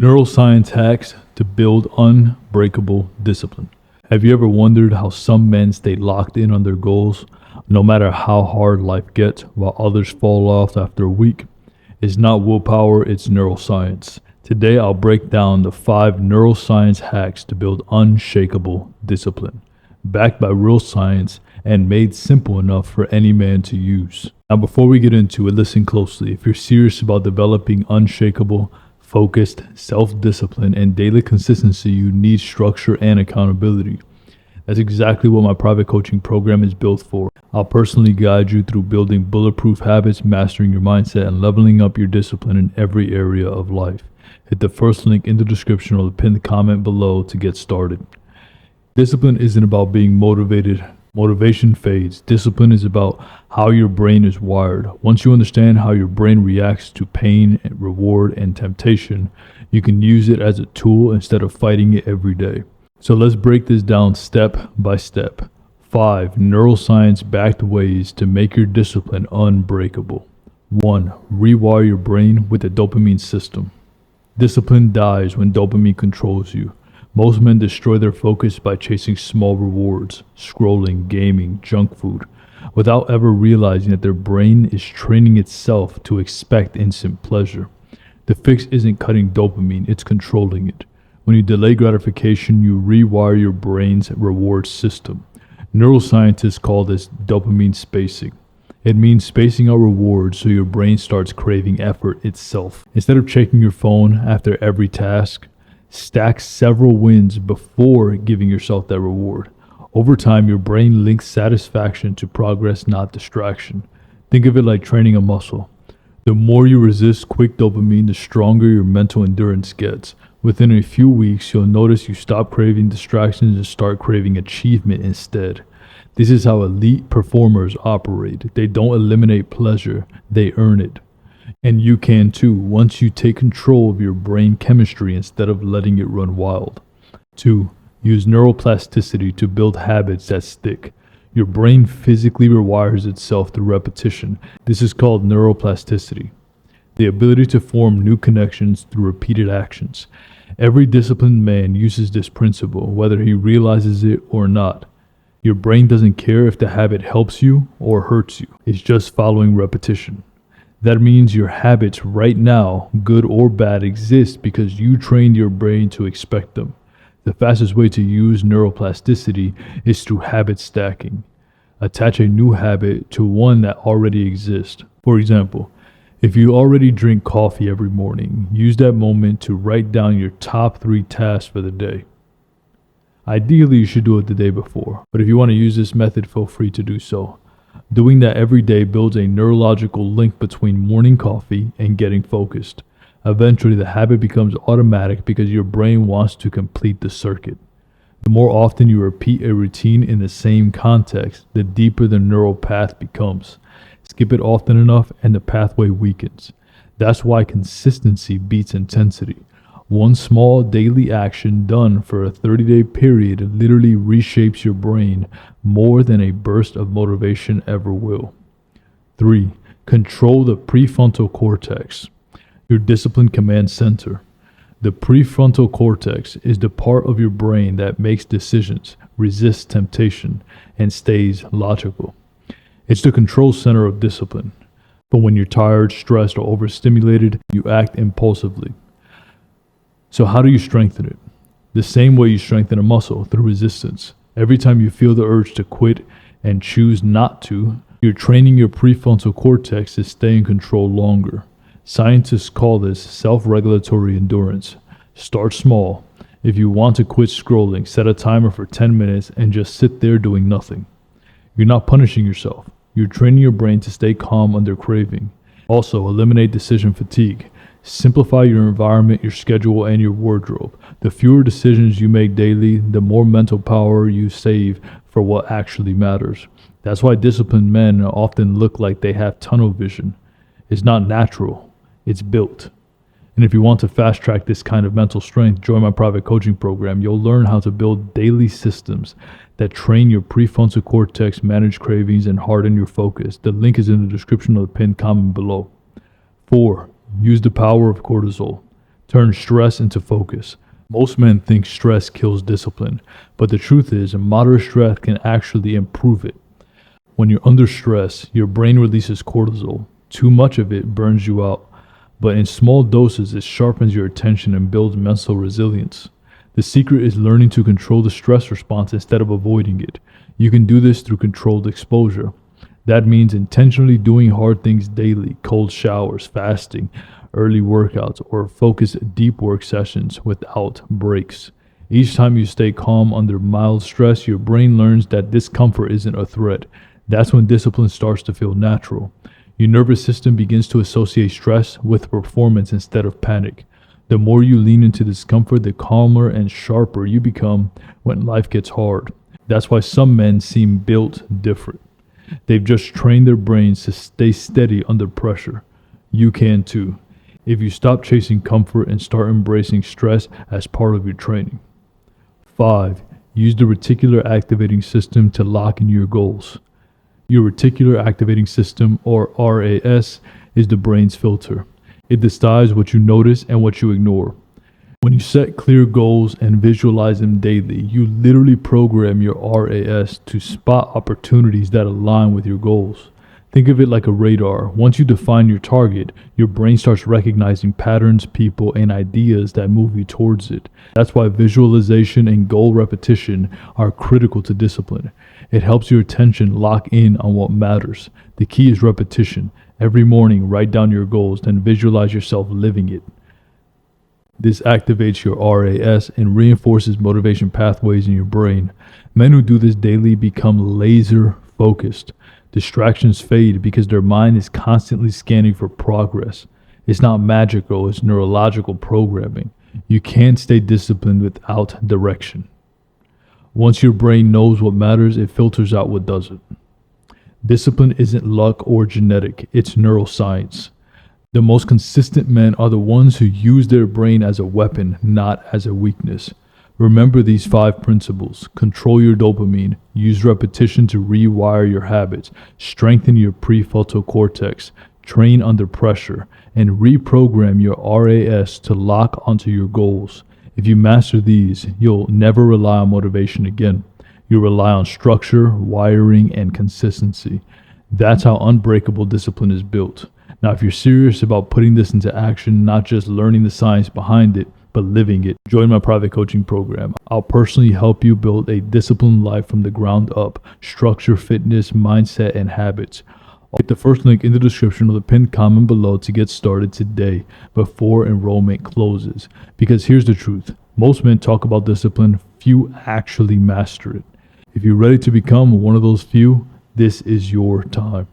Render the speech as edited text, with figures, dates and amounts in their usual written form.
Neuroscience hacks to build unbreakable discipline. Have you ever wondered how some men stay locked in on their goals no matter how hard life gets, while others fall off after a week? It's not willpower, it's neuroscience. Today I'll break down the 5 neuroscience hacks to build unshakable discipline, backed by real science and made simple enough for any man to use. Now before we get into it, listen closely. If you're serious about developing unshakable, focused self-discipline and daily consistency, you need structure and accountability. That's exactly what my private coaching program is built for. I'll personally guide you through building bulletproof habits, mastering your mindset, and leveling up your discipline in every area of life. Hit the first link in the description or the pinned comment below to get started. Discipline isn't about being motivated. Motivation fades. Discipline is about how your brain is wired. Once you understand how your brain reacts to pain, reward, and temptation, you can use it as a tool instead of fighting it every day. So let's break this down step by step. 5 neuroscience-backed ways to make your discipline unbreakable. 1. Rewire your brain with the dopamine system. Discipline dies when dopamine controls you. Most men destroy their focus by chasing small rewards, scrolling, gaming, junk food, without ever realizing that their brain is training itself to expect instant pleasure. The fix isn't cutting dopamine, it's controlling it. When you delay gratification, you rewire your brain's reward system. Neuroscientists call this dopamine spacing. It means spacing out rewards so your brain starts craving effort itself. Instead of checking your phone after every task, stack several wins before giving yourself that reward. Over time, your brain links satisfaction to progress, not distraction. Think of it like training a muscle. The more you resist quick dopamine, the stronger your mental endurance gets. Within a few weeks, you'll notice you stop craving distractions and start craving achievement instead. This is how elite performers operate. They don't eliminate pleasure, they earn it. And you can too, once you take control of your brain chemistry instead of letting it run wild. 2. Use neuroplasticity to build habits that stick. Your brain physically rewires itself through repetition. This is called neuroplasticity, the ability to form new connections through repeated actions. Every disciplined man uses this principle, whether he realizes it or not. Your brain doesn't care if the habit helps you or hurts you. It's just following repetition. That means your habits right now, good or bad, exist because you trained your brain to expect them. The fastest way to use neuroplasticity is through habit stacking. Attach a new habit to one that already exists. For example, if you already drink coffee every morning, use that moment to write down your top 3 tasks for the day. Ideally, you should do it the day before, but if you want to use this method, feel free to do so. Doing that every day builds a neurological link between morning coffee and getting focused. Eventually, the habit becomes automatic because your brain wants to complete the circuit. The more often you repeat a routine in the same context, the deeper the neural path becomes. Skip it often enough and the pathway weakens. That's why consistency beats intensity. One small daily action done for a 30-day period literally reshapes your brain more than a burst of motivation ever will. 3. Control the prefrontal cortex, your discipline command center. The prefrontal cortex is the part of your brain that makes decisions, resists temptation, and stays logical. It's the control center of discipline. But when you're tired, stressed, or overstimulated, you act impulsively. So how do you strengthen it? The same way you strengthen a muscle, through resistance. Every time you feel the urge to quit and choose not to, you're training your prefrontal cortex to stay in control longer. Scientists call this self-regulatory endurance. Start small. If you want to quit scrolling, set a timer for 10 minutes and just sit there doing nothing. You're not punishing yourself. You're training your brain to stay calm under craving. Also, eliminate decision fatigue. Simplify your environment, your schedule, and your wardrobe. The fewer decisions you make daily, the more mental power you save for what actually matters. That's why disciplined men often look like they have tunnel vision. It's not natural, it's built. And if you want to fast track this kind of mental strength, join my private coaching program. You'll learn how to build daily systems that train your prefrontal cortex, manage cravings, and harden your focus. The link is in the description of the pinned comment below. 4. Use the power of cortisol. Turn stress into focus. Most men think stress kills discipline, but the truth is, moderate stress can actually improve it. When you're under stress, your brain releases cortisol. Too much of it burns you out, but in small doses, it sharpens your attention and builds mental resilience. The secret is learning to control the stress response instead of avoiding it. You can do this through controlled exposure. That means intentionally doing hard things daily, cold showers, fasting, early workouts, or focused deep work sessions without breaks. Each time you stay calm under mild stress, your brain learns that discomfort isn't a threat. That's when discipline starts to feel natural. Your nervous system begins to associate stress with performance instead of panic. The more you lean into discomfort, the calmer and sharper you become when life gets hard. That's why some men seem built different. They've just trained their brains to stay steady under pressure. You can too, if you stop chasing comfort and start embracing stress as part of your training. 5. Use the reticular activating system to lock in your goals. Your reticular activating system, or RAS, is the brain's filter. It decides what you notice and what you ignore. When you set clear goals and visualize them daily, you literally program your RAS to spot opportunities that align with your goals. Think of it like a radar. Once you define your target, your brain starts recognizing patterns, people, and ideas that move you towards it. That's why visualization and goal repetition are critical to discipline. It helps your attention lock in on what matters. The key is repetition. Every morning, write down your goals, then visualize yourself living it. This activates your RAS and reinforces motivation pathways in your brain. Men who do this daily become laser focused. Distractions fade because their mind is constantly scanning for progress. It's not magical, it's neurological programming. You can't stay disciplined without direction. Once your brain knows what matters, it filters out what doesn't. Discipline isn't luck or genetic, it's neuroscience. The most consistent men are the ones who use their brain as a weapon, not as a weakness. Remember these 5 principles. Control your dopamine. Use repetition to rewire your habits. Strengthen your prefrontal cortex. Train under pressure. And reprogram your RAS to lock onto your goals. If you master these, you'll never rely on motivation again. You'll rely on structure, wiring, and consistency. That's how unbreakable discipline is built. Now, if you're serious about putting this into action, not just learning the science behind it, but living it, join my private coaching program. I'll personally help you build a disciplined life from the ground up. Structure, fitness, mindset, and habits. I'll hit the first link in the description of the pinned comment below to get started today before enrollment closes. Because here's the truth. Most men talk about discipline, few actually master it. If you're ready to become one of those few, this is your time.